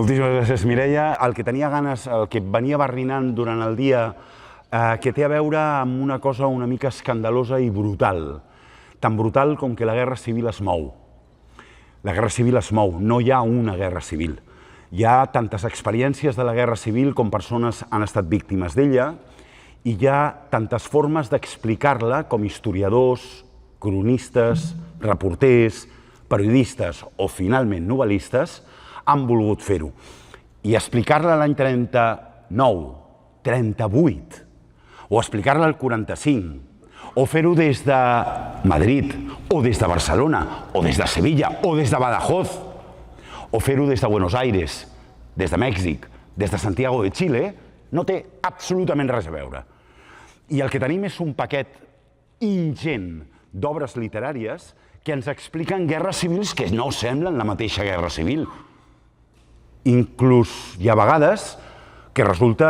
Moltíssimes gràcies, Mireia. El que tenia ganes, el que venia barrinant durant el dia, que té a veure amb una cosa una mica escandalosa i brutal. Tan brutal com que la guerra civil es mou. La guerra civil es mou, no hi ha una guerra civil. Hi ha tantes experiències de la guerra civil com persones han estat víctimes d'ella i hi ha tantes formes d'explicar-la com historiadors, cronistes, reporters, periodistes o, finalment, novel·listes han volgut fer-ho. I explicar-la l'any 39, 38, o explicar-la al 45, o fer-ho des de Madrid, o des de Barcelona, o des de Sevilla, o des de Badajoz, o fer-ho des de Buenos Aires, des de Mèxic, des de Santiago de Xile, no té absolutament res a veure. I el que tenim és un paquet ingent d'obres literàries que ens expliquen guerres civils que no semblen la mateixa guerra civil. Inclús hi ha vegades que resulta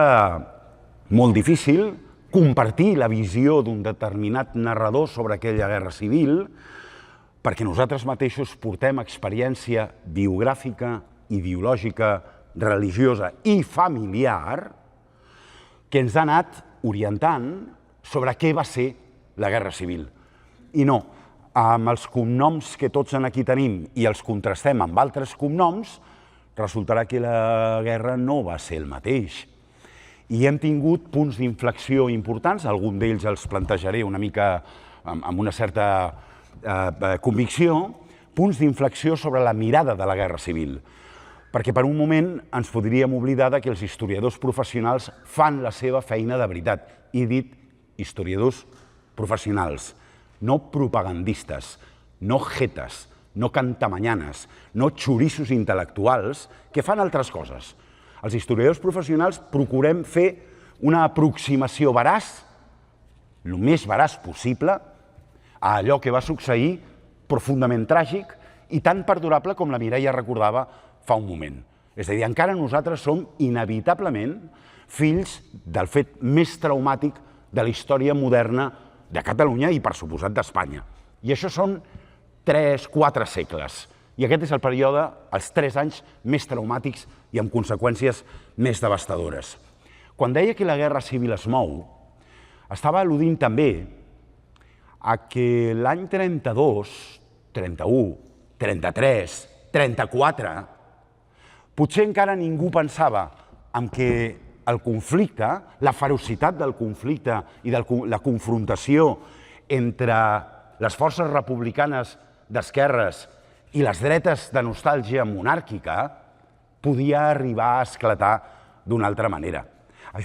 molt difícil compartir la visió d'un determinat narrador sobre aquella guerra civil perquè nosaltres mateixos portem experiència biogràfica, ideològica, religiosa i familiar que ens ha anat orientant sobre què va ser la guerra civil. I no, amb els cognoms que tots aquí tenim i els contrastem amb altres cognoms, resultarà que la guerra no va ser el mateix. I hem tingut punts d'inflexió importants, algun d'ells els plantejaré una mica amb una certa convicció, punts d'inflexió sobre la mirada de la guerra civil. Perquè per un moment ens podríem oblidar que els historiadors professionals fan la seva feina de veritat. I he dit historiadors professionals, no propagandistes, no jetes, no cantamanyanes, no xorissos intel·lectuals que fan altres coses. Els historiadors professionals procurem fer una aproximació veraç, el més veraç possible, a allò que va succeir profundament tràgic i tan perdurable com la Mireia recordava fa un moment. És a dir, encara nosaltres som inevitablement fills del fet més traumàtic de la història moderna de Catalunya i, per suposat, d'Espanya. I això són 3-4 segles. I aquest és el període, els 3 anys més traumàtics i amb conseqüències més devastadores. Quan deia que la guerra civil es mou, estava al·ludint també a que l'any 32, 31, 33, 34, potser encara ningú pensava en que el conflicte, la ferocitat del conflicte i de la confrontació entre les forces republicanes d'esquerres i les dretes de nostàlgia monàrquica podia arribar a esclatar d'una altra manera.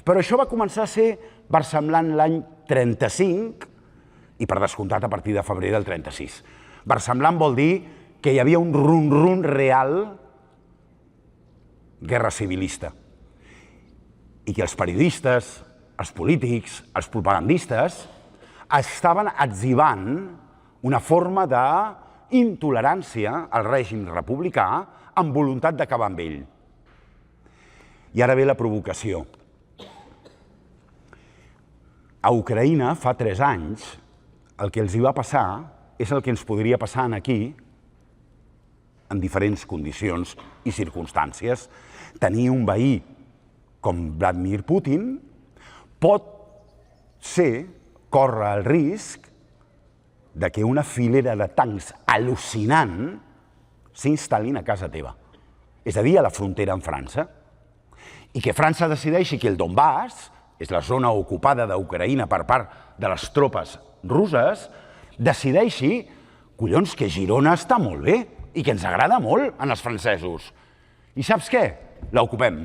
Però això va començar a ser versemblant l'any 35 i, per descomptat, a partir de febrer del 36. Versemblant vol dir que hi havia un rum-rum real guerra civilista i que els periodistes, els polítics, els propagandistes estaven atzivant una forma d'intolerància al règim republicà amb voluntat d'acabar amb ell. I ara ve la provocació. A Ucraïna, fa 3 anys, el que els hi va passar és el que ens podria passar aquí, en diferents condicions i circumstàncies. Tenir un veí com Vladimir Putin pot córrer el risc de que una filera de tancs al·lucinant s'instal·lin a casa teva, és a dir, a la frontera amb França, i que França decideixi que el Donbass, és la zona ocupada d'Ucraïna per part de les tropes russes, decideixi, collons, que Girona està molt bé i que ens agrada molt als francesos. I saps què? L'ocupem.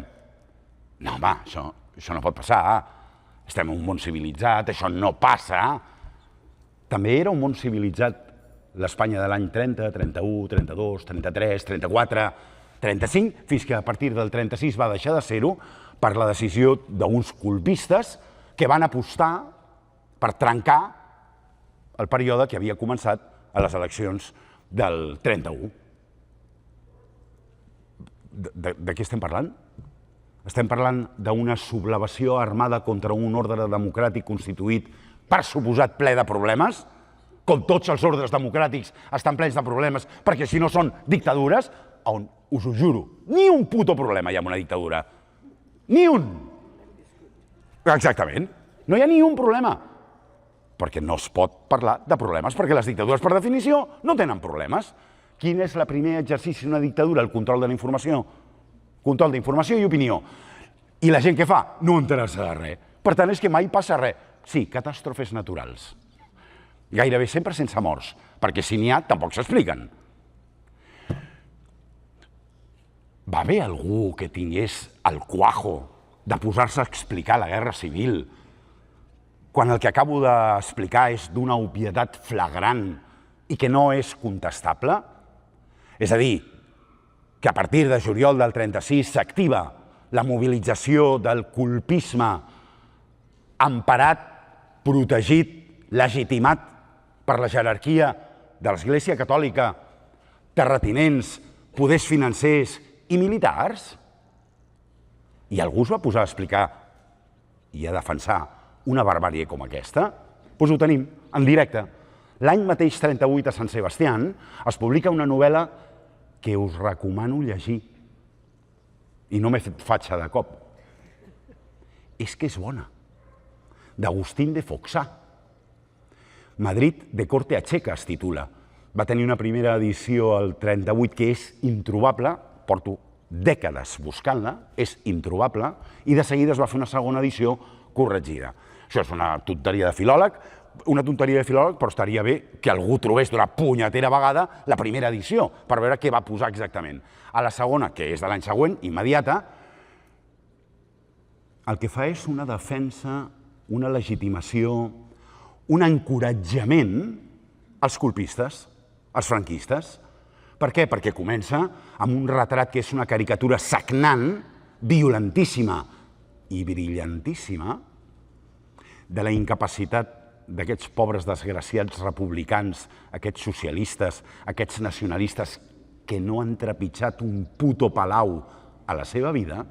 No, home, això no pot passar. Estem en un món civilitzat, això no passa. També era un món civilitzat l'Espanya de l'any 30, 31, 32, 33, 34, 35, fins que a partir del 36 va deixar de ser-ho per la decisió d'uns colpistes que van apostar per trencar el període que havia començat a les eleccions del 31. De què estem parlant? Estem parlant d'una sublevació armada contra un ordre democràtic constituït per suposat ple de problemes, com tots els ordres democràtics estan plens de problemes, perquè si no són dictadures, on us ho juro, ni un puto problema hi ha amb una dictadura. Ni un! Exactament. No hi ha ni un problema. Perquè no es pot parlar de problemes, perquè les dictadures, per definició, no tenen problemes. Quin és el primer exercici d'una dictadura? El control de la informació. Control d'informació i opinió. I la gent què fa? No enterar-se de res. Per tant, és que mai passa res. Sí, catàstrofes naturals. Gairebé sempre sense morts, perquè si n'hi ha, tampoc s'expliquen. Va haver algú que tingués el cuajo de posar-se a explicar la guerra civil quan el que acabo d'explicar és d'una obvietat flagrant i que no és contestable? És a dir, que a partir de juliol del 36 s'activa la mobilització del colpisme emparat, protegit, legitimat per la jerarquia de l'Església Catòlica, terratinents, poders financers i militars? I algú es va posar a explicar i a defensar una barbàrie com aquesta? Doncs ho tenim, en directe. L'any mateix 38 a Sant Sebastián es publica una novel·la que us recomano llegir. I no m'he fet fatxa de cop. És que és bona. D'Agustín de Foxà. Madrid de corte a checa es titula. Va tenir una primera edició al 38 que és introbable, porto dècades buscant-la, és introbable, i de seguida es va fer una segona edició corregida. Això és una tonteria de filòleg, però estaria bé que algú trobés d'una punyetera vegada la primera edició, per veure què va posar exactament. A la segona, que és de l'any següent, immediata, el que fa és una defensa, una legitimació, un encoratjament als colpistes, als franquistes. Per què? Perquè comença amb un retrat que és una caricatura sagnant, violentíssima i brillantíssima de la incapacitat d'aquests pobres desgraciats republicans, aquests socialistes, aquests nacionalistes que no han trepitjat un puto palau a la seva vida,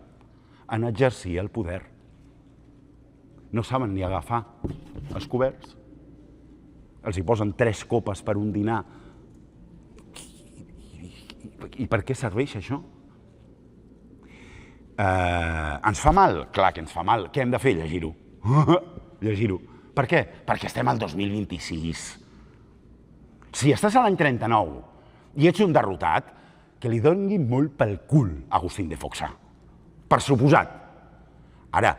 en exercir el poder. No saben ni agafar els coberts. Els hi posen 3 copes per un dinar. I per què serveix això? Ens fa mal? Clar que ens fa mal. Què hem de fer? Llegir-ho. Llegir-ho. Per què? Perquè estem al 2026. Si estàs a l'any 39 i ets un derrotat, que li doni molt pel cul a Agustín de Foxà. Per suposat. Ara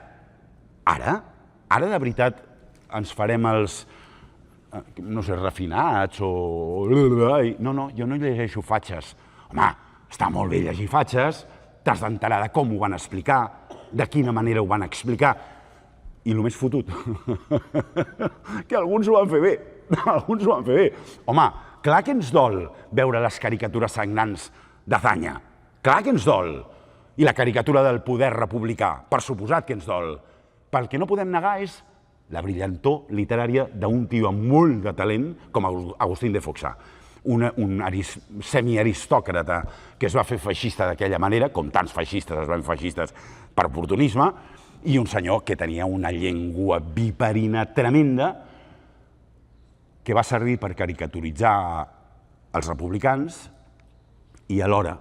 de veritat ens farem els, no sé, refinats o... No, jo no llegeixo fatxes. Home, està molt bé llegir fatxes, t'has d'enterar de com ho van explicar, de quina manera ho van explicar, i el més fotut, que alguns ho van fer bé, Home, clar que ens dol veure les caricatures sagnants d'Azanya, clar que ens dol, i la caricatura del poder republicà, per suposat que ens dol. Pel que no podem negar és la brillantor literària d'un tio amb molt de talent com Agustín de Foxà. Un semiaristòcrata que es va fer feixista d'aquella manera, com tants feixistes es van fer feixistes per oportunisme, i un senyor que tenia una llengua viperina tremenda que va servir per caricaturitzar els republicans i alhora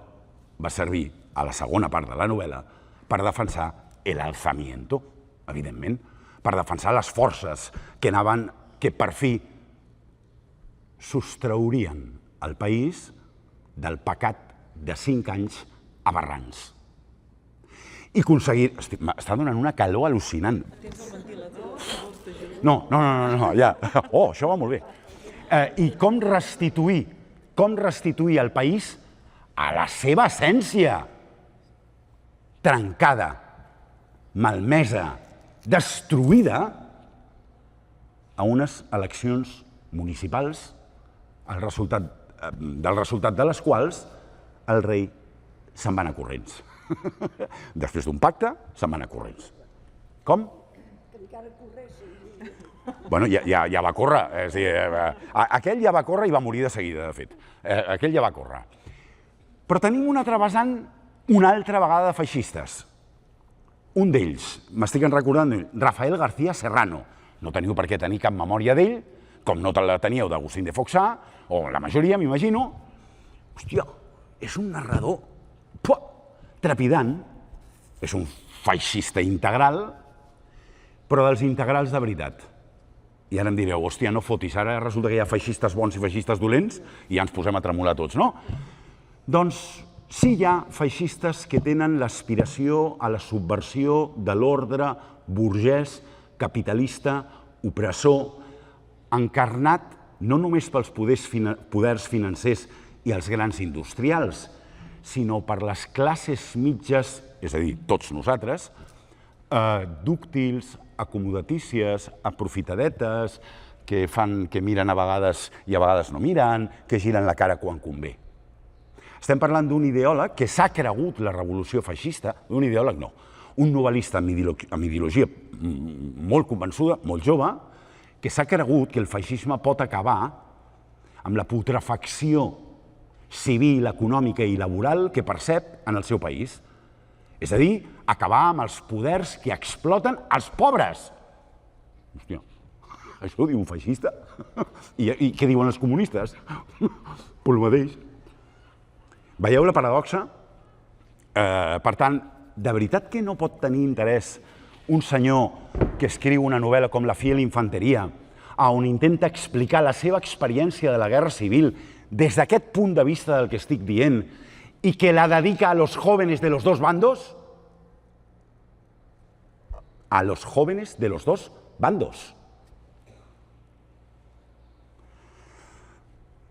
va servir a la segona part de la novel·la per defensar el alzamiento, evidentment, per defensar les forces que per fi sostraurien el país del pecat de 5 anys aberrants. I aconseguir... M'està donant una calor al·lucinant. Tens el ventilador? No, ja. Oh, això va molt bé. I com restituir el país a la seva essència? Trencada, malmesa, destruïda a unes eleccions municipals del resultat de les quals el rei se'n va anar corrents. Després d'un pacte, se'n va anar corrents. Com? Que encara corressin. Bueno, ja va córrer. Aquell ja va córrer i va morir de seguida, de fet. Aquell ja va córrer. Però tenim un altre vessant, una altra vegada de feixistes. Un d'ells, m'estic recordant, Rafael García Serrano. No teniu per què tenir cap memòria d'ell, com no la teníeu d'Agustín de Foxà, o la majoria, m'imagino. Hòstia, és un narrador trepidant, és un feixista integral, però dels integrals de veritat. I ara em direu, hòstia, no fotis, ara resulta que hi ha feixistes bons i feixistes dolents i ja ens posem a tremolar tots, no? Doncs sí hi ha feixistes que tenen l'aspiració a la subversió de l'ordre burgès, capitalista, opressor, encarnat no només pels poders financers i els grans industrials, sinó per les classes mitges, és a dir, tots nosaltres, dúctils, acomodatícies, aprofitadetes, que miren a vegades i a vegades no miren, que giren la cara quan convé. Estem parlant d'un ideòleg que s'ha cregut la revolució feixista, un ideòleg no, un novel·lista amb ideologia molt convençuda, molt jove, que s'ha cregut que el feixisme pot acabar amb la putrefacció civil, econòmica i laboral que percep en el seu país. És a dir, acabar amb els poders que exploten els pobres. Hòstia, això ho diu un feixista? I què diuen els comunistes? Pel mateix. Veieu la paradoxa? Per tant, de veritat que no pot tenir interès un senyor que escriu una novel·la com La fiel infanteria, on intenta explicar la seva experiència de la guerra civil des d'aquest punt de vista del que estic dient y que la dedica a los jóvenes de los dos bandos? A los jóvenes de los dos bandos.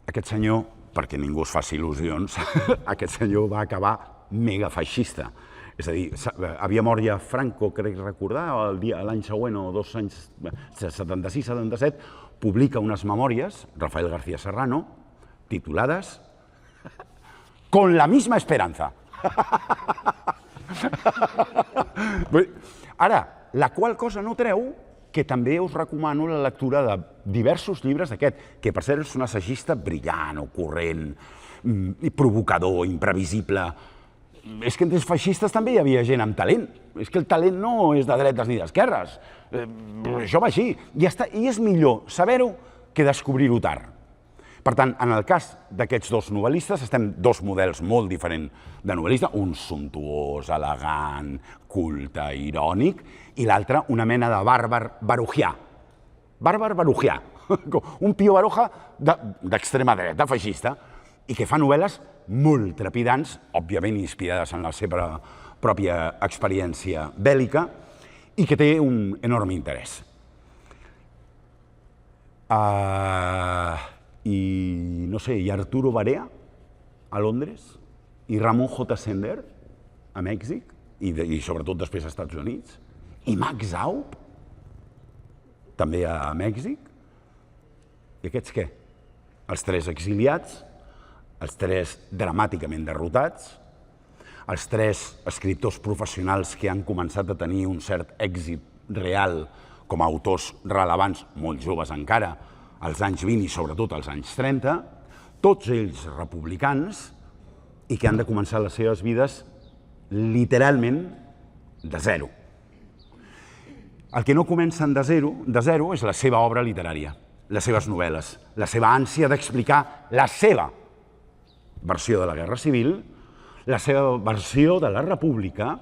Aquest senyor, perquè ningú es faci il·lusions, aquest senyor va acabar mega feixista. És a dir, havia mort ja Franco, crec recordar, l'any següent o 2 anys, 76-77, publica unes memòries, Rafael García Serrano, titulades Con la misma esperanza. Ara, la qual cosa no treu que també us recomano la lectura de diversos llibres d'aquest, que per cert és un assagista brillant, ocurrent, provocador, imprevisible. És que entre els feixistes també hi havia gent amb talent. És que el talent no és de dretes ni d'esquerres. Això va així. I és millor saber-ho que descobrir-ho tard. Per tant, en el cas d'aquests dos novel·listes, estem dos models molt diferents de novel·lista, un sumptuós, elegant, culte, irònic, i l'altre una mena de bàrbar barujià. Bàrbar barujià. Un Pío Baroja d'extrema dreta, feixista, i que fa novel·les molt trepidants, òbviament inspirades en la seva pròpia experiència bèl·lica, i que té un enorme interès. I no sé, i Arturo Barea a Londres, i Ramon J. Sender a Mèxic, i sobretot després als Estats Units, i Max Aub també a Mèxic. I aquests què? Els 3 exiliats, els 3 dramàticament derrotats, els 3 escriptors professionals que han començat a tenir un cert èxit real com a autors rellevants, molt joves encara, als anys 20 i sobretot als anys 30, tots ells republicans i que han de començar les seves vides literalment de zero. El que no comencen de zero és la seva obra literària, les seves novel·les, la seva ànsia d'explicar la seva versió de la Guerra Civil, la seva versió de la República,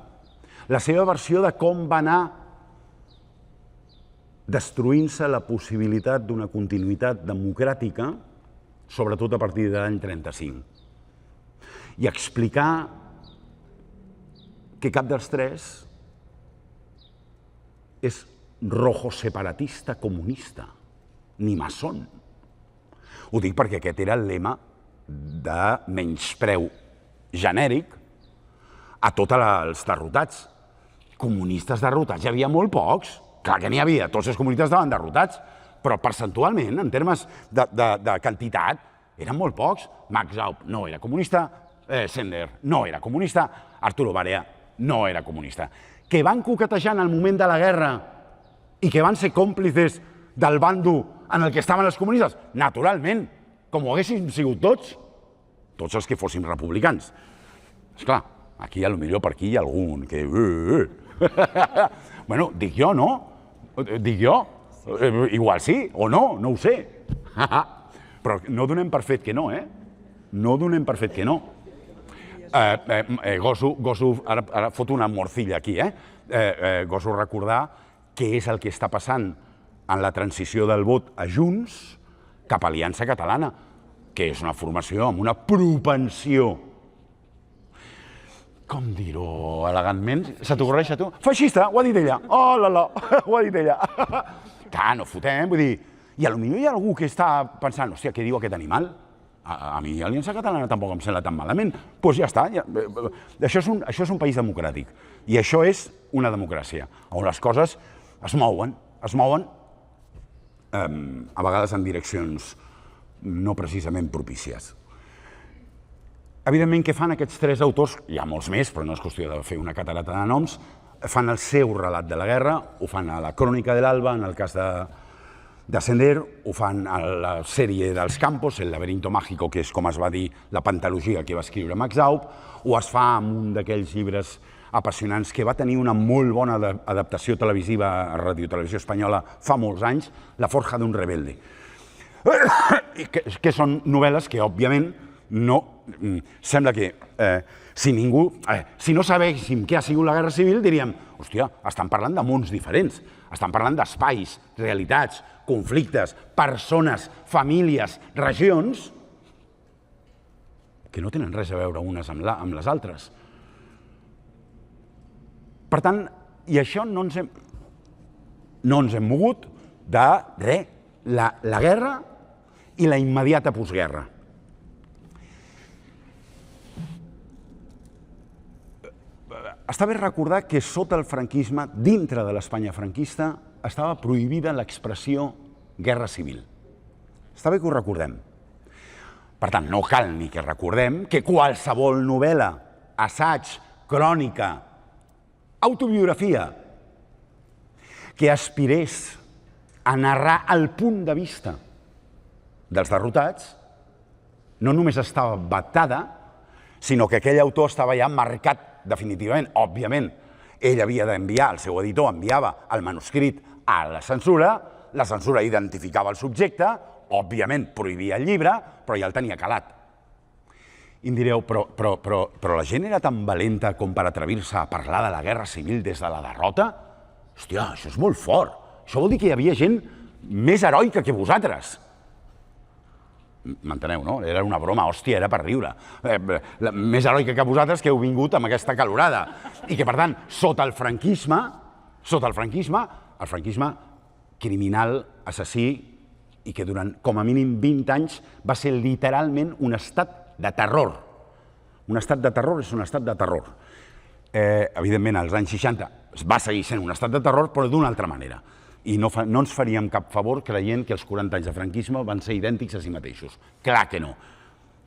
la seva versió de com va anar destruint-se la possibilitat d'una continuïtat democràtica, sobretot a partir de l'any 35. I explicar que cap dels 3 és rojo separatista comunista, ni maçon. Ho dic perquè aquest era el lema de menyspreu genèric a tots els derrotats. Comunistes derrotats hi havia molt pocs. Clar que n'hi havia, tots els comunistes estaven derrotats, però percentualment, en termes de quantitat, eren molt pocs. Max Aub no era comunista, Sender no era comunista, Arturo Barea no era comunista. Que van coquetejar en el moment de la guerra i que van ser còmplices del bando en el que estaven els comunistes? Naturalment, com ho haguessin sigut tots els que fóssim republicans. Esclar, aquí potser per aquí hi ha algun que... Bueno, dic jo, no? Dic jo? Igual sí, o no, no ho sé. Però no donem per fet que no, eh? No donem per fet que no. Goso, ara foto una morcilla aquí, goso recordar què és el que està passant en la transició del vot a Junts cap a Aliança Catalana, que és una formació amb una propensió, com dir-ho elegantment, se t'ocorreix a tu? Feixista, ho ha dit ella. Oh, ho ha dit ella. Clar, no fotem, vull dir, i potser hi ha algú que està pensant, hòstia, què diu aquest animal? A mi Aliança Catalana tampoc em sembla tan malament. Doncs ja està. Això és un país democràtic. I això és una democràcia, on les coses es mouen a vegades en direccions no precisament propícies. Evidentment, què fan aquests tres autors? Hi ha molts més, però no és qüestió de fer una catarata de noms. Fan el seu relat de la guerra, ho fan a la Crònica de l'Alba, en el cas de Sender, ho fan a la sèrie dels Campos, El laberinto mágico, que és com es va dir la pentalogia que va escriure Max Aub, o es fa amb un d'aquells llibres apassionants que va tenir una molt bona adaptació televisiva a Ràdio Televisió Espanyola fa molts anys, La forja d'un rebelde. Que són novel·les que, òbviament, no... Sembla que si no sabéssim què ha sigut la Guerra Civil, diríem, hòstia, estan parlant de mons diferents, estan parlant d'espais, realitats, conflictes, persones, famílies, regions, que no tenen res a veure unes amb les altres. Per tant, i això no ens hem mogut de res, la guerra i la immediata postguerra. Està bé recordar que sota el franquisme, dintre de l'Espanya franquista, estava prohibida l'expressió guerra civil. Està bé que ho recordem. Per tant, no cal ni que recordem que qualsevol novel·la, assaig, crònica, autobiografia, que aspirés a narrar el punt de vista dels derrotats, no només estava vetada, sinó que aquell autor estava ja marcat definitivament. Òbviament, ell havia d'enviar, el seu editor enviava el manuscrit a la censura identificava el subjecte, òbviament prohibia el llibre, però ja el tenia calat. I em direu, però la gent era tan valenta com per atrevir-se a parlar de la guerra civil des de la derrota? Hòstia, això és molt fort. Això vol dir que hi havia gent més heroica que vosaltres. M'enteneu, no? Era una broma, hòstia, era per riure. Més heroica que vosaltres que heu vingut amb aquesta calorada. I que, per tant, sota el franquisme criminal, assassí, i que durant com a mínim 20 anys va ser literalment un estat de terror. Un estat de terror és un estat de terror. Evidentment, als anys 60 va seguir sent un estat de terror, però d'una altra manera. I no ens faríem cap favor creient que els 40 anys de franquisme van ser idèntics a si mateixos. Clar que no.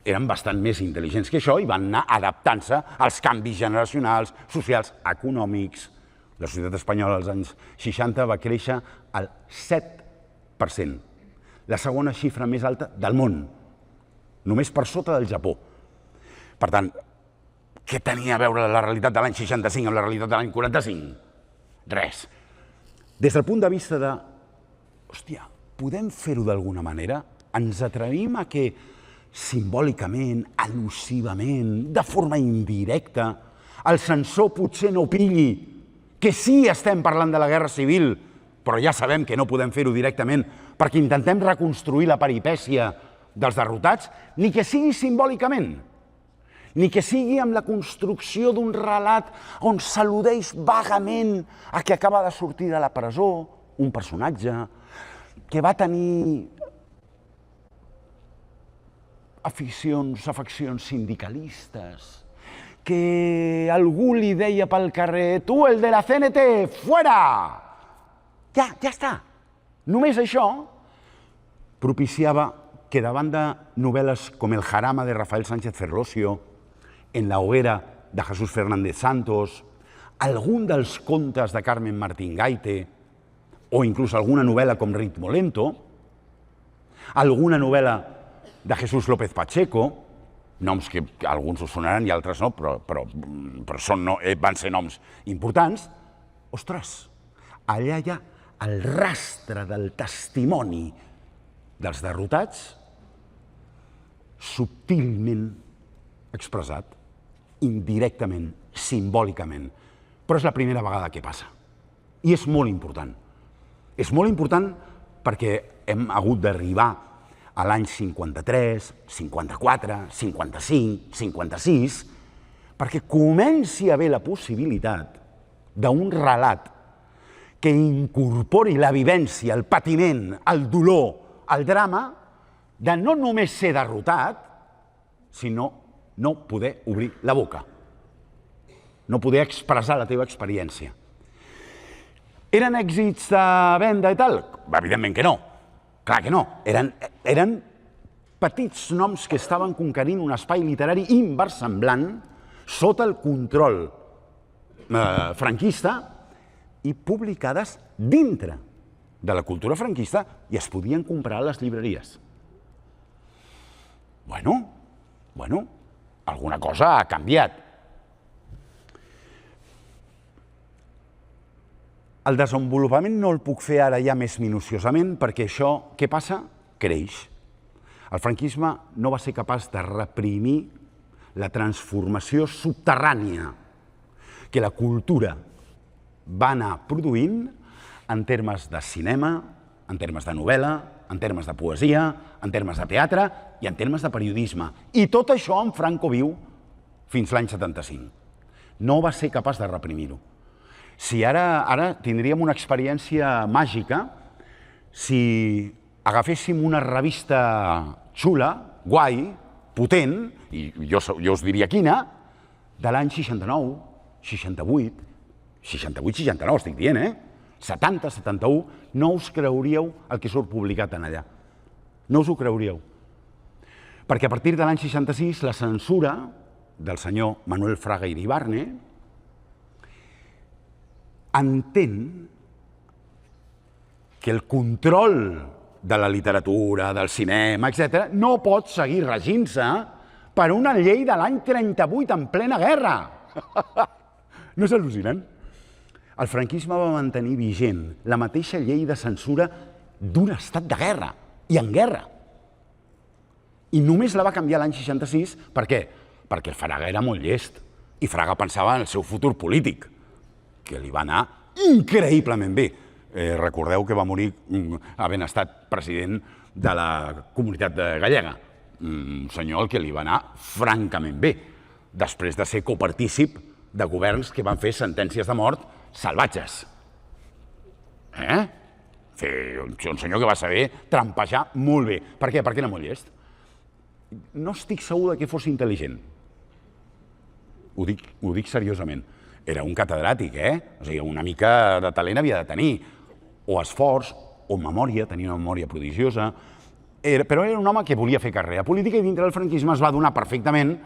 Eren bastant més intel·ligents que això i van anar adaptant-se als canvis generacionals, socials, econòmics. La societat espanyola als anys 60 va créixer al 7%, la segona xifra més alta del món, només per sota del Japó. Per tant, què tenia a veure la realitat de l'any 65 amb la realitat de l'any 45? Res. Des del punt de vista de, hòstia, podem fer-ho d'alguna manera? Ens atrevim a que simbòlicament, al·lusivament, de forma indirecta, el censor potser no pilli que sí estem parlant de la Guerra Civil, però ja sabem que no podem fer-ho directament perquè intentem reconstruir la peripècia dels derrotats, ni que sigui simbòlicament, ni que sigui amb la construcció d'un relat on s'al·ludeix vagament a que acaba de sortir de la presó un personatge que va tenir afeccions sindicalistes, que algú li deia pel carrer «Tu, el de la CNT, fuera!» Ja està. Només això propiciava que davant de novel·les com El jarama de Rafael Sánchez Ferlosio, En la hoguera de Jesús Fernández Santos, algun dels contes de Carmen Martín Gaite, o inclús alguna novel·la com Ritmo Lento, alguna novel·la de Jesús López Pacheco, noms que alguns us sonaran i altres no, però van ser noms importants, ostres, allà hi ha el rastre del testimoni dels derrotats subtilment expressat. indirectament, simbòlicament. Però és la primera vegada que passa. I és molt important. És molt important perquè hem hagut d'arribar a l'any 53, 54, 55, 56, perquè comenci a haver la possibilitat d'un relat que incorpori la vivència, el patiment, el dolor, el drama, de no només ser derrotat, sinó no poder obrir la boca, no poder expressar la teva experiència. Eren èxits de venda i tal? Evidentment que no. Clar que no. Eren petits noms que estaven conquerint un espai literari inversemblant sota el control franquista i publicades dintre de la cultura franquista i es podien comprar a les llibreries. Bueno, alguna cosa ha canviat. El desenvolupament no el puc fer ara ja més minuciosament perquè això, què passa? Creix. El franquisme no va ser capaç de reprimir la transformació subterrània que la cultura va anar produint en termes de cinema, en termes de novel·la, en termes de poesia, en termes de teatre i en termes de periodisme. I tot això en Franco viu fins l'any 75. No va ser capaç de reprimir-ho. Si ara tindríem una experiència màgica si agaféssim una revista xula, guai, potent, i jo us diria quina, de l'any 69, 68, 69 estic dient, 70, 71, no us creuríeu el que surt publicat en allà. No us ho creuríeu. Perquè a partir de l'any 66 la censura del senyor Manuel Fraga Iribarne entén que el control de la literatura, del cinema, etc., no pot seguir regint-se per una llei de l'any 38 en plena guerra. No és al·lucinant? El franquisme va mantenir vigent la mateixa llei de censura d'un estat de guerra, i en guerra. I només la va canviar l'any 66, per què? Perquè el Fraga era molt llest, i Fraga pensava en el seu futur polític, que li va anar increïblement bé. Recordeu que va morir havent estat president de la comunitat gallega, un senyor al que li va anar francament bé, després de ser copartícip de governs que van fer sentències de mort salvatges. Un senyor que va saber trampejar molt bé. Per què? Perquè era molt llest. No estic segur que fos intel·ligent. Ho dic seriosament. Era un catedràtic, O sigui, una mica de talent havia de tenir. O esforç, o memòria, tenia una memòria prodigiosa. Però era un home que volia fer carrera política i dintre del franquisme es va donar perfectament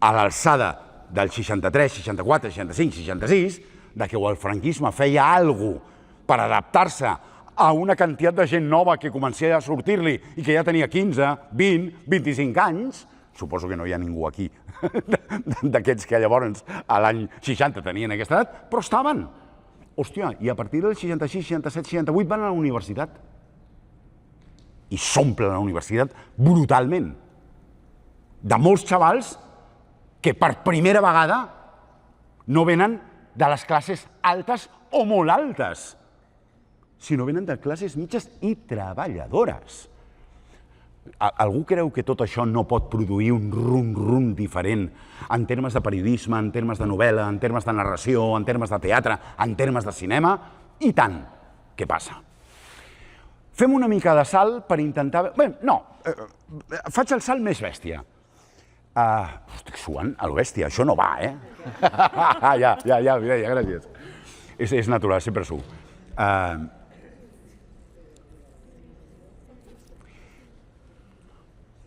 a l'alçada del 63, 64, 65, 66, de que el franquisme feia alguna cosa per adaptar-se a una quantitat de gent nova que començava a sortir-li i que ja tenia 15, 20, 25 anys, suposo que no hi ha ningú aquí d'aquests que llavors a l'any 60 tenien aquesta edat, però estaven. Hòstia, i a partir del 66, 67, 68 van a la universitat. I s'omple la universitat brutalment. De molts xavals que per primera vegada no venen de les classes altes o molt altes, sinó venen de classes mitges i treballadores. Algú creu que tot això no pot produir un rum-rum diferent en termes de periodisme, en termes de novel·la, en termes de narració, en termes de teatre, en termes de cinema? I tant! Què passa? Fem una mica de salt per intentar... Bé, no, faig el salt més bèstia. Estic suant a lo bèstia, això no va, Ja, gràcies. És natural, sempre suo.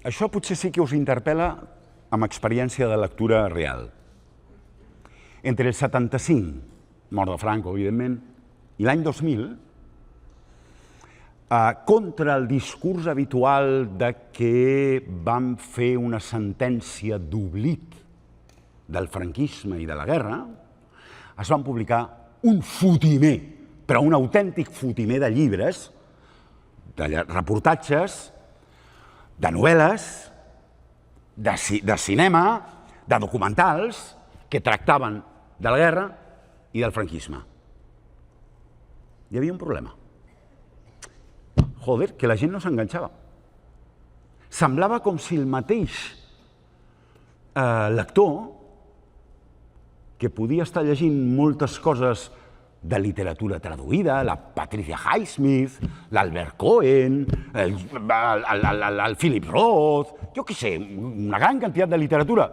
Això potser sí que us interpel·la amb experiència de lectura real. Entre el 75, mort de Franco, evidentment, i l'any 2000, contra el discurs habitual de que vam fer una sentència d'oblit del franquisme i de la guerra, es van publicar un fotimer, però un autèntic fotimer de llibres, de reportatges, de novel·les, de cinema, de documentals que tractaven de la guerra i del franquisme. Hi havia un problema. Joder, que la gent no s'enganxava. Semblava com si el mateix lector, que podia estar llegint moltes coses de literatura traduïda, la Patricia Highsmith, l'Albert Cohen, el Philip Roth, jo què sé, una gran quantitat de literatura.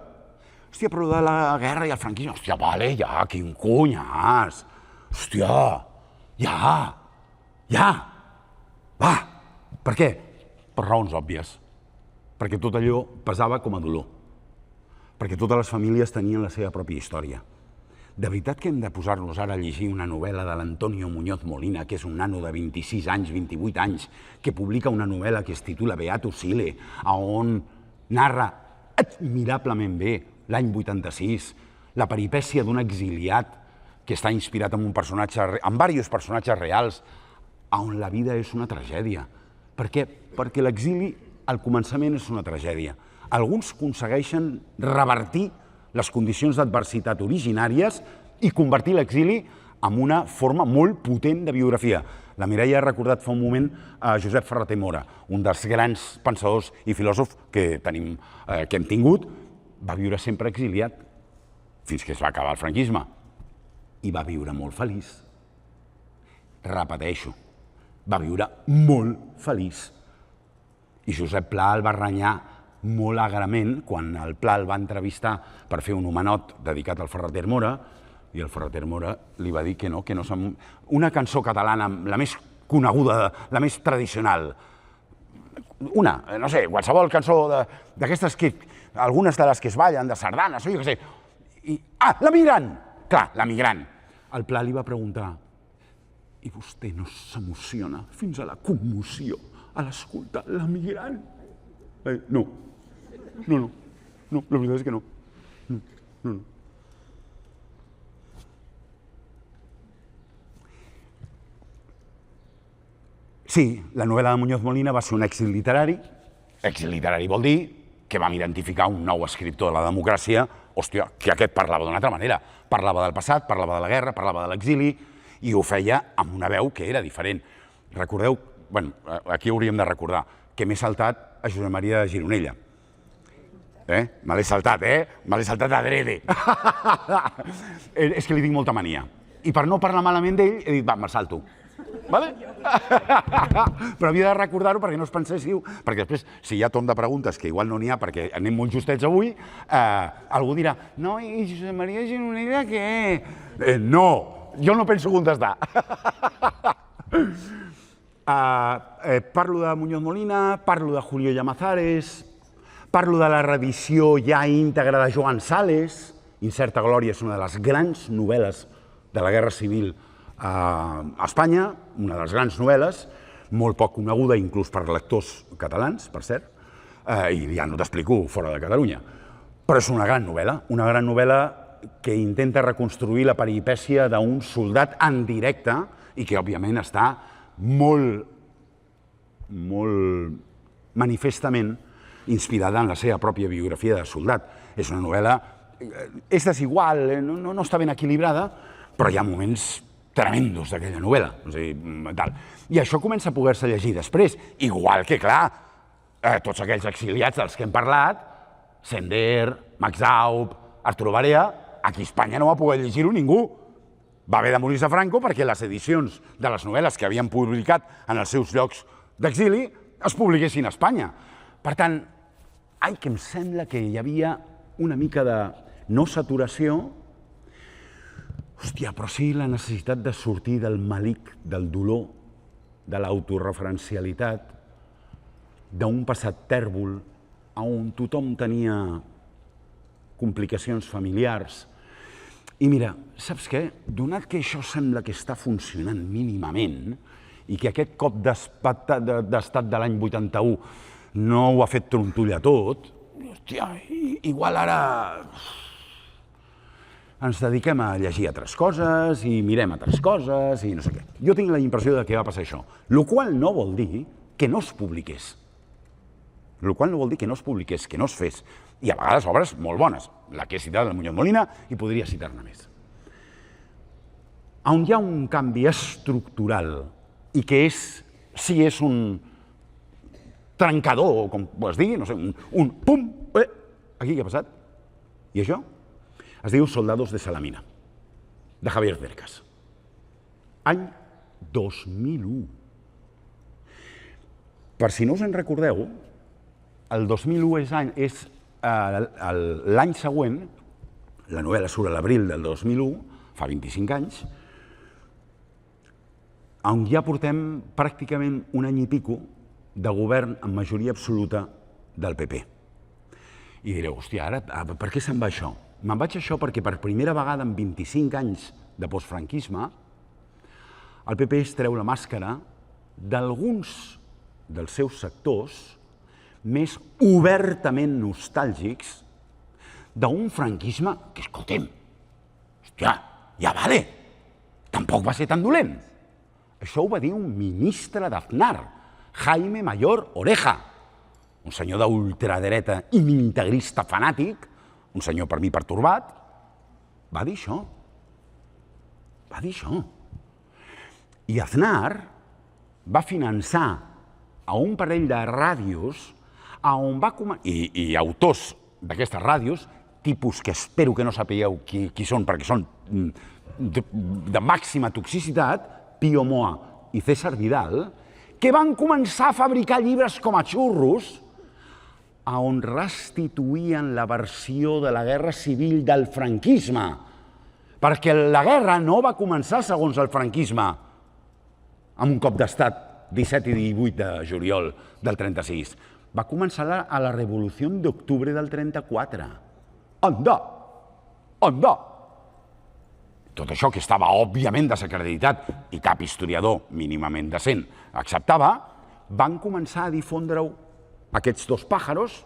Hòstia, però de la guerra i el franquisme, hòstia, vale, ja, quin cunyàs. Hòstia, ja, va. Per què? Per raons òbvies. Perquè tot allò pesava com a dolor. Perquè totes les famílies tenien la seva pròpia història. De veritat que hem de posar-nos ara a llegir una novel·la de l'Antonio Muñoz Molina, que és un nano de 26 anys, 28 anys, que publica una novel·la que es titula Beatus Sile, on narra admirablement bé l'any 86, la peripècia d'un exiliat que està inspirat en diversos personatges reals, on la vida és una tragèdia. Per què? Perquè l'exili, al començament, és una tragèdia. Alguns aconsegueixen revertir les condicions d'adversitat originàries i convertir l'exili en una forma molt potent de biografia. La Mireia ha recordat fa un moment a Josep Ferrater Mora, un dels grans pensadors i filòsofs que hem tingut. Va viure sempre exiliat, fins que es va acabar el franquisme. I va viure molt feliç. Repeteixo, va viure molt feliç. I Josep Pla el va renyar molt agrament quan el Pla el va entrevistar per fer un homenot dedicat al Ferrater Mora, i el Ferrater Mora li va dir que no, una cançó catalana, la més coneguda, la més tradicional, no sé, qualsevol cançó d'aquestes que, algunes de les que es ballen, de sardanes, o jo què sé, la Migrant! Clar, la Migrant. El Pla li va preguntar, i vostè no s'emociona fins a la commoció a l'escoltar la Migrant? No, la veritat és que no. Sí, la novel·la de Muñoz Molina va ser un èxit literari. Èxit literari vol dir que vam identificar un nou escriptor de la democràcia, hòstia, que aquest parlava d'una altra manera. Parlava del passat, parlava de la guerra, parlava de l'exili, i ho feia amb una veu que era diferent. Recordeu, aquí hauríem de recordar, que m'he saltat a Josep Maria Gironella. Me l'he saltat, Me l'he saltat adrede. És que li tinc molta mania. I per no parlar malament d'ell, he dit, va, me'l salto. Però havia de recordar-ho perquè no us penséssiu, perquè després, si hi ha torn de preguntes, que igual no n'hi ha perquè anem molt justets avui, algú dirà, no, i Josep Maria Gironella què? No, jo no penso contestar. Parlo de Muñoz Molina, parlo de Julio Llamazares, parlo de la reedició ja íntegra de Joan Sales. Incerta Glòria és una de les grans novel·les de la Guerra Civil a Espanya, una de les grans novel·les, molt poc coneguda inclús per lectors catalans, per cert, i ja no t'explico fora de Catalunya. Però és una gran novel·la que intenta reconstruir la peripècia d'un soldat en directe i que, òbviament, està molt manifestament inspirada en la seva pròpia biografia de soldat. És una novel·la, és desigual, no està ben equilibrada, però hi ha moments tremendos d'aquella novel·la. I això comença a poder-se llegir després, igual que, clar, tots aquells exiliats dels que hem parlat, Sender, Max Aub, Arturo Barea, aquí a Espanya no va poder llegir-ho ningú. Va haver de morir-se Franco perquè les edicions de les novel·les que havien publicat en els seus llocs d'exili es publiquessin a Espanya. Per tant, que em sembla que hi havia una mica de no saturació, hòstia, però sí la necessitat de sortir del malic, del dolor, de l'autoreferencialitat, d'un passat tèrbol on tothom tenia complicacions familiars. I mira, saps què? Donat que això sembla que està funcionant mínimament i que aquest cop d'estat de l'any 81 no ho ha fet trontollar tot, hòstia, igual ara ens dediquem a llegir altres coses i mirem altres coses i no sé què. Jo tinc la impressió que va passar això, el qual no vol dir que no es publiqués. el qual no vol dir que no es publiqués, que no es fes, i a vegades obres molt bones, la que he citat del Muñoz Molina, i podria citar-ne més. On hi ha un canvi estructural i que si és un trencador, com es digui, no sé, un pum, aquí què ha passat? I això? Es diu Soldados de Salamina, de Javier Cercas. Any 2001. Per si no us en recordeu, el 2001 és l'any següent, la novel·la surt a l'abril del 2001, fa 25 anys, on ja portem pràcticament un any i pico de govern amb majoria absoluta del PP. I direu, hòstia, ara per què se'n va això? Me'n vaig això perquè per primera vegada en 25 anys de postfranquisme el PP es treu la màscara d'alguns dels seus sectors més obertament nostàlgics d'un franquisme que, escoltem, hòstia, ja vale, tampoc va ser tan dolent. Això ho va dir un ministre d'Aznar, Jaime Mayor Oreja, un senyor d'ultradreta i integrista fanàtic, un senyor per mi pertorbat, va dir això. Va dir això. I Aznar va finançar a un parell de ràdios i autors d'aquestes ràdios, tipus que espero que no sapigueu qui són perquè són de màxima toxicitat, Pío Moa i César Vidal, que van començar a fabricar llibres com a xurros on restituïen la versió de la guerra civil del franquisme. Perquè la guerra no va començar segons el franquisme, amb un cop d'estat 17 i 18 de juliol del 36. Va començar a la Revolució d'Octubre del 34. Anda! Anda! Tot això que estava òbviament desacreditat i cap historiador mínimament decent acceptava, van començar a difondre-ho aquests dos pàjaros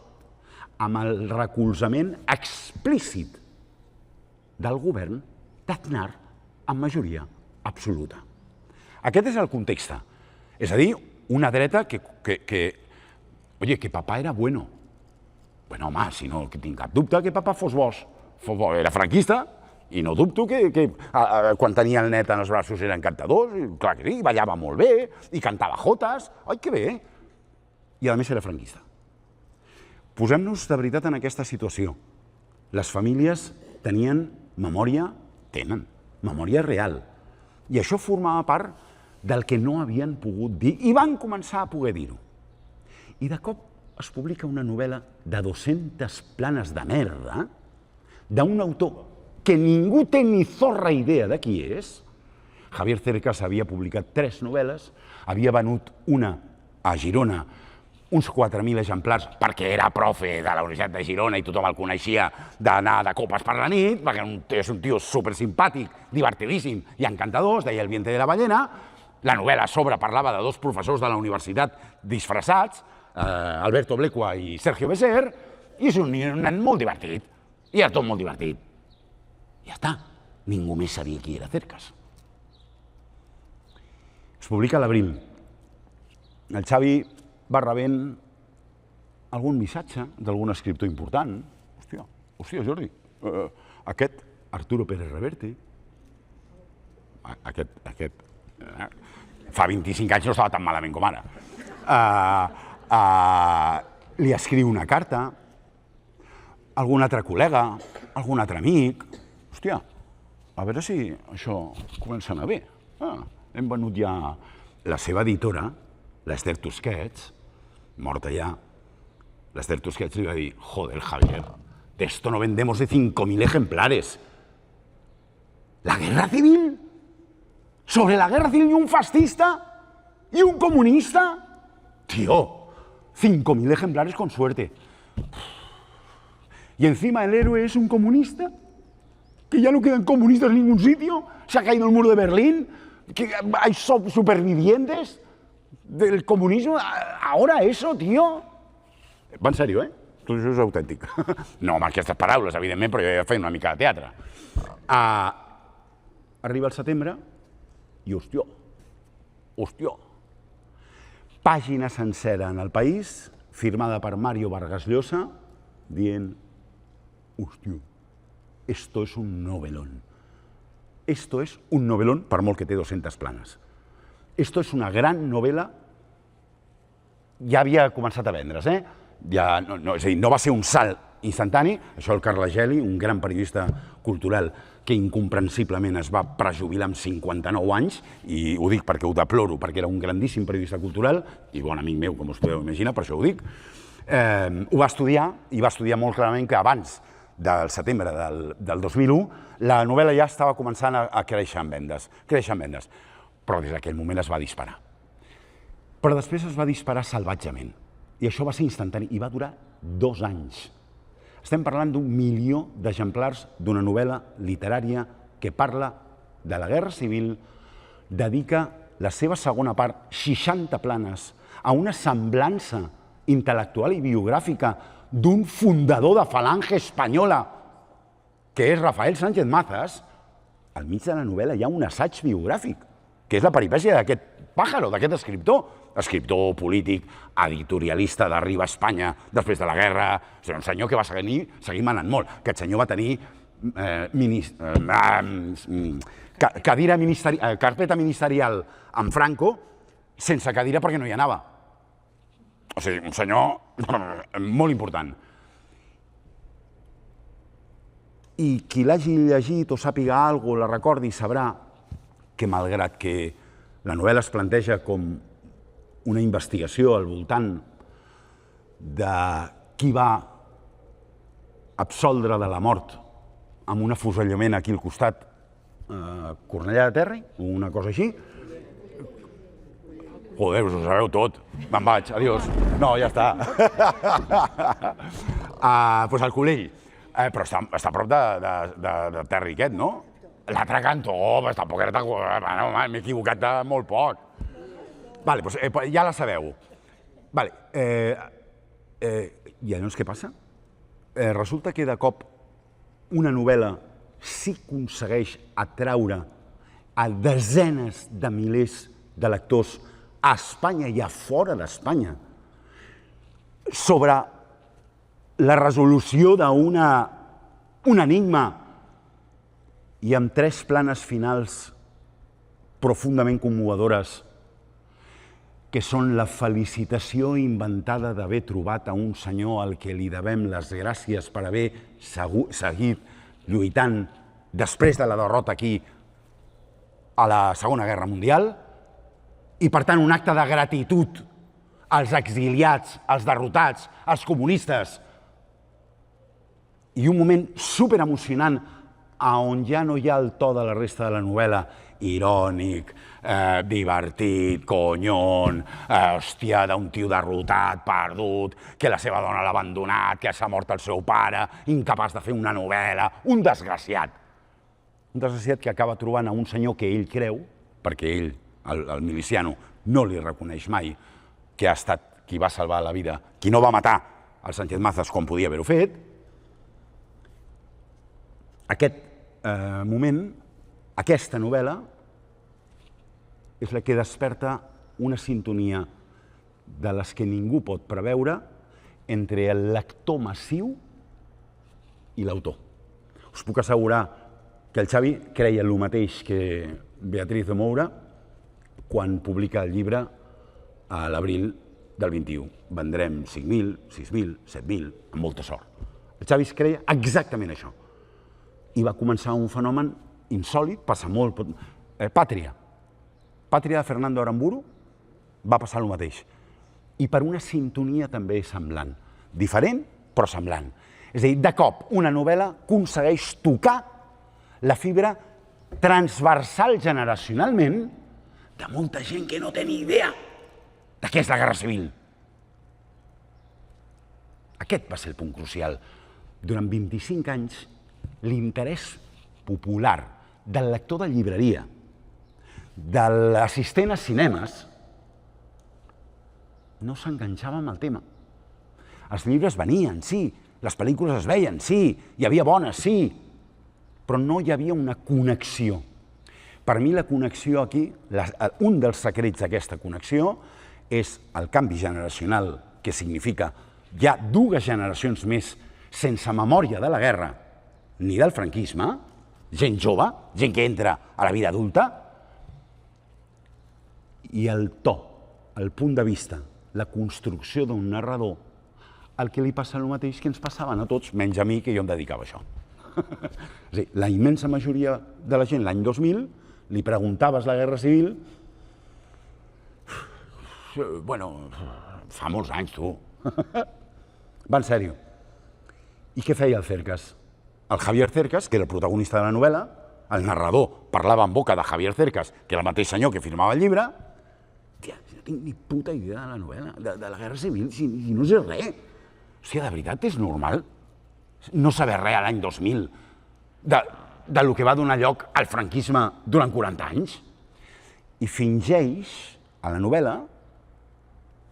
amb el recolzament explícit del govern d'Aznar amb majoria absoluta. Aquest és el context. És a dir, una dreta que papà era bueno. Bueno, home, si no tinc cap dubte que papà fos bo. Era franquista i no dubto que quan tenia el net en els braços era encantador. Clar que sí, ballava molt bé i cantava jotes. Ai, que bé! I a més era franquista. Posem-nos de veritat en aquesta situació. Les famílies tenen memòria real. I això formava part del que no havien pogut dir i van començar a poder dir-ho. I de cop es publica una novel·la de 200 planes de merda d'un autor que ningú té ni zorra idea de qui és. Javier Cercas havia publicat 3 novel·les, havia venut una a Girona, uns 4.000 exemplars, perquè era profe de la Universitat de Girona i tothom el coneixia d'anar de copes per la nit, perquè és un tio supersimpàtic, divertidíssim i encantador, es deia El vientre de la ballena. La novel·la a sobre parlava de 2 professors de la universitat disfressats, Alberto Blecua i Sergio Besser, i és un nen molt divertit, i era tot molt divertit. Ja està, ningú més sabia qui era Cercas. Es publica a l'abril. El Xavi va rebent algun missatge d'algun escriptor important. Hòstia, Jordi, aquest Arturo Pérez Reverte, fa 25 anys no estava tan malament com ara, li escriu una carta, algun altre col·lega, algun altre amic. Hòstia, a veure si això comença a anar bé. Hem venut ja la seva editora, l'Ester Tusquets, morta ja. L'Ester Tusquets li va dir, joder, Javier, de esto no vendemos de 5.000 ejemplares. ¿La guerra civil? ¿Sobre la guerra civil y un fascista? ¿Y un comunista? Tío, 5.000 ejemplares con suerte. Y encima el héroe es un comunista, que ya no quedan comunistas en ningún sitio, se ha caído el muro de Berlín, que hay supervivientes del comunismo. Ahora eso, tío. Va en sèrio, Tot això és autèntic. No amb aquestes paraules, evidentment, però jo ja feia una mica de teatre. Arriba el setembre i, hòstia, pàgina sencera en El País firmada per Mario Vargas Llosa, dient, hòstia, esto es un novelón. Esto es un novelón, per molt que té 200 planes. Esto es una gran novel·la. Ja havia començat a vendre's, és a dir, no va ser un salt instantani. Això el Carles Geli, un gran periodista cultural que incomprensiblement es va prejubilar amb 59 anys, i ho dic perquè ho deploro, perquè era un grandíssim periodista cultural i bon amic meu, com us podeu imaginar, per això ho dic. Ho va estudiar, i va estudiar molt clarament que abans del setembre del 2001, la novel·la ja estava començant a créixer en vendes, però des d'aquell moment es va disparar. Però després es va disparar salvatgement, i això va ser instantani, i va durar 2 anys. Estem parlant d'1 milió d'exemplars d'una novel·la literària que parla de la Guerra Civil, dedica la seva segona part, 60 planes, a una semblança intel·lectual i biogràfica d'un fundador de Falange Espanyola, que és Rafael Sánchez Mazas. Al mig de la novel·la hi ha un assaig biogràfic, que és la peripècia d'aquest pàjaro, d'aquest escriptor polític, editorialista d'Arriba a Espanya després de la guerra, un senyor que va seguir manant molt. Aquest senyor va tenir carpeta ministerial amb Franco sense cadira perquè no hi anava. O sigui, un senyor molt important. I qui l'hagi llegit o sàpiga alguna cosa, la recordi, sabrà que malgrat que la novel·la es planteja com una investigació al voltant de qui va absoldre de la mort amb un afusellament aquí al costat, Cornellà de Terri, o una cosa així. Joder, us ho sabeu tot. Me'n vaig, adiós. No, ja està. Doncs al Colell. Però està a prop de Terri aquest, no? L'altre cantó, tampoc era tan... M'he equivocat de molt poc. Vale, doncs ja la sabeu. Vale. I llavors què passa? Resulta que de cop una novel·la sí aconsegueix atraure a desenes de milers de lectors a Espanya i a fora d'Espanya sobre la resolució d'un enigma i amb 3 planes finals profundament commovedores que són la felicitació inventada d'haver trobat a un senyor al que li devem les gràcies per haver seguit lluitant després de la derrota aquí a la Segona Guerra Mundial, i per tant un acte de gratitud als exiliats, als derrotats, als comunistes, i un moment superemocionant on ja no hi ha el to de la resta de la novel·la, irònic, divertit, conyon, hòstia, d'un tio derrotat, perdut, que la seva dona l'ha abandonat, que s'ha mort el seu pare, incapaç de fer una novel·la, un desgraciat. Un desgraciat que acaba trobant a un senyor que ell creu, perquè ell, el miliciano, no li reconeix mai que ha estat qui va salvar la vida, qui no va matar el Sánchez Mazas com podia haver-ho fet. Aquest moment, aquesta novel·la, és la que desperta una sintonia de les que ningú pot preveure entre el lector massiu i l'autor. Us puc assegurar que el Xavi creia el mateix que Beatriz de Moura quan publica el llibre a l'abril del 21. Vendrem 5.000, 6.000, 7.000, amb molta sort. El Xavi es creia exactament això. I va començar un fenomen insòlit, passa molt... Pàtria. Pàtria de Fernando Aramburu va passar el mateix. I per una sintonia també semblant. Diferent, però semblant. És a dir, de cop, una novel·la aconsegueix tocar la fibra transversal generacionalment de molta gent que no té ni idea de què és la Guerra Civil. Aquest va ser el punt crucial. Durant 25 anys, l'interès popular del lector de llibreria, de l'assistent a cinemes, no s'enganxava amb el tema. Els llibres venien, sí, les pel·lícules es veien, sí, hi havia bones, sí, però no hi havia una connexió. Per mi la connexió aquí, un dels secrets d'aquesta connexió, és el canvi generacional que que significa hi ha 2 generacions més sense memòria de la guerra ni del franquisme, gent jove, gent que entra a la vida adulta, i el to, el punt de vista, la construcció d'un narrador, el que li passa el mateix que ens passaven a tots, menys a mi, que jo em dedicava a això. És a dir, la immensa majoria de la gent l'any 2000 li preguntaves la Guerra Civil, bueno, fa molts anys, tu. Va en sèrio. I què feia el Cercas? El Javier Cercas, que era el protagonista de la novel·la, el narrador parlava en boca de Javier Cercas, que era el mateix senyor que firmava el llibre. Hòstia, no tinc ni puta idea de la novel·la, de la Guerra Civil, si no sé res. Hòstia, de veritat és normal no saber res a l'any 2000 del que va donar lloc al franquisme durant 40 anys? I fingeix a la novel·la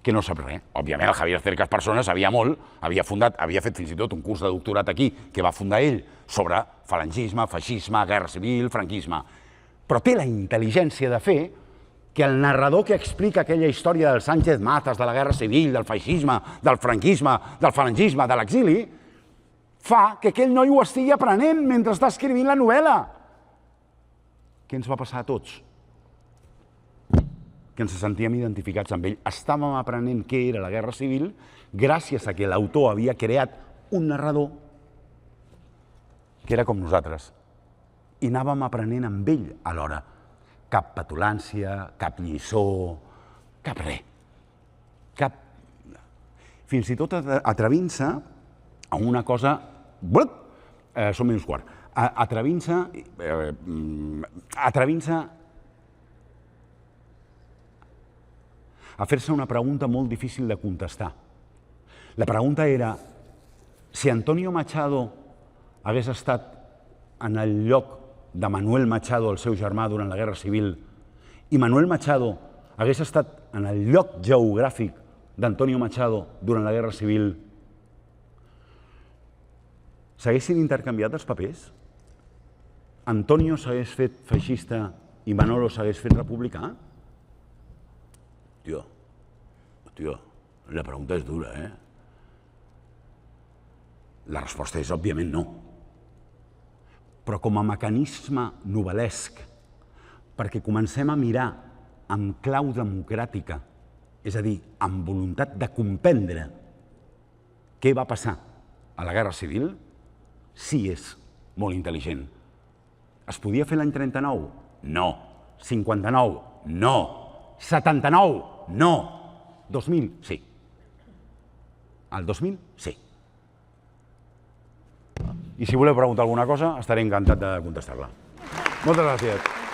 que no sap res. Òbviament, el Javier Cercas persona sabia molt, havia fet fins i tot un curs de doctorat aquí que va fundar ell sobre falangisme, feixisme, guerra civil, franquisme. Però té la intel·ligència de fer que el narrador que explica aquella història del Sánchez Mazas, de la guerra civil, del feixisme, del franquisme, del falangisme, de l'exili, fa que aquell noi ho estigui aprenent mentre està escrivint la novel·la. Què ens va passar a tots? Que ens sentíem identificats amb ell. Estàvem aprenent què era la Guerra Civil gràcies a que l'autor havia creat un narrador que era com nosaltres. I anàvem aprenent amb ell alhora. Cap petulància, cap lliçó, cap res. Fins i tot atrevint-se a una cosa... Som menys quart. Atrevint-se a fer-se una pregunta molt difícil de contestar. La pregunta era si Antonio Machado hagués estat en el lloc de Manuel Machado, el seu germà, durant la Guerra Civil, i Manuel Machado hagués estat en el lloc geogràfic d'Antonio Machado durant la Guerra Civil, s'haguessin intercanviat els papers? Antonio s'hagués fet feixista i Manolo s'hagués fet republicà? Hòstia, la pregunta és dura, eh? La resposta és, òbviament, no. Però com a mecanisme novel·lesc, perquè comencem a mirar amb clau democràtica, és a dir, amb voluntat de comprendre què va passar a la Guerra Civil, sí és molt intel·ligent. Es podia fer l'any 39? No. 59? No. 79? No. 2000? Sí. El 2000? Sí. I si voleu preguntar alguna cosa, estaré encantat de contestar-la. Moltes gràcies.